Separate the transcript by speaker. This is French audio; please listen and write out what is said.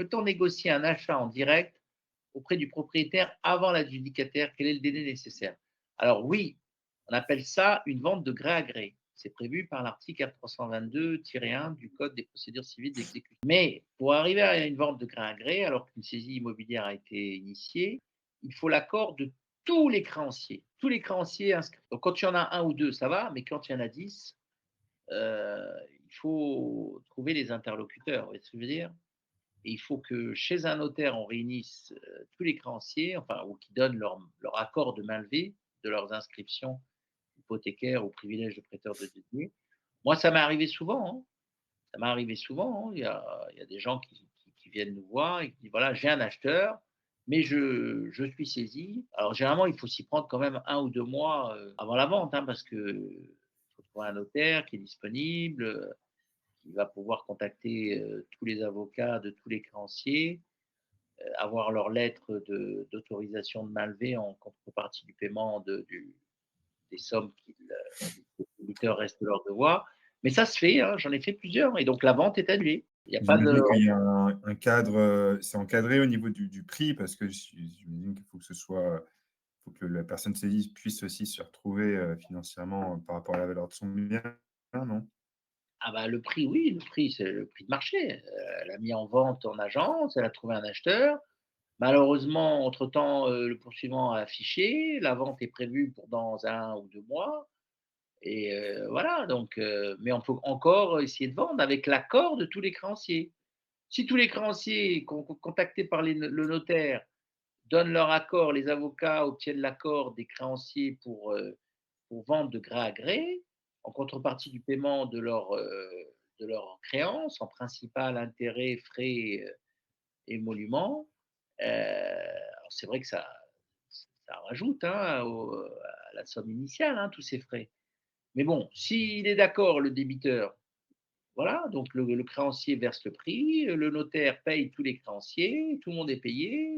Speaker 1: Peut-on négocier un achat en direct auprès du propriétaire avant l'adjudicataire? Quel est le délai nécessaire? Alors oui, on appelle ça une vente de gré à gré. C'est prévu par l'article R322-1 du Code des procédures civiles d'exécution. Mais pour arriver à une vente de gré à gré, alors qu'une saisie immobilière a été initiée, il faut l'accord de tous les créanciers. Tous les créanciers inscrits. Donc quand il y en a un ou deux, ça va, mais quand il y en a 10, il faut trouver les interlocuteurs. Vous voyez ce que je veux dire? Et il faut que chez un notaire, on réunisse tous les créanciers, enfin, ou qui donnent leur accord de mainlevée de leurs inscriptions hypothécaires au privilège de prêteur de détenus. Moi, ça m'est arrivé souvent, hein. Ça m'est arrivé souvent, hein. Il y a des gens qui viennent nous voir et qui disent: «Voilà, j'ai un acheteur, mais je suis saisi». Alors généralement, il faut s'y prendre quand même 1 ou 2 mois, avant la vente, hein, parce qu'il faut trouver un notaire qui est disponible, qui va pouvoir contacter, tous les avocats de tous les créanciers, avoir leur lettre d'autorisation de mainlevée en contrepartie du paiement des sommes les détenteurs restent de leurs devoirs. Mais ça se fait, hein, j'en ai fait plusieurs et donc la vente est annulée. Il y a pas de
Speaker 2: J'imagine qu'il y a un cadre, c'est encadré au niveau du prix parce que j'imagine qu'il faut que ce soit, faut que la personne saisie puisse aussi se retrouver, financièrement, par rapport à la valeur de son bien, non?
Speaker 1: ah bah, le prix, oui, le prix, c'est le prix de marché. Elle a mis en vente en agence, elle a trouvé un acheteur. Malheureusement, entre-temps, le poursuivant a affiché, la vente est prévue pour dans 1 ou 2 mois. Et voilà, donc mais on peut encore essayer de vendre avec l'accord de tous les créanciers. Si tous les créanciers contactés par le notaire donnent leur accord, les avocats obtiennent l'accord des créanciers pour vendre de gré à gré, en contrepartie du paiement de leurs créances, en principal, intérêts, frais, émoluments. Alors c'est vrai que ça rajoute, hein, à la somme initiale, hein, tous ces frais. Mais bon, s'il est d'accord, le débiteur, voilà, donc le créancier verse le prix, le notaire paye tous les créanciers, tout le monde est payé.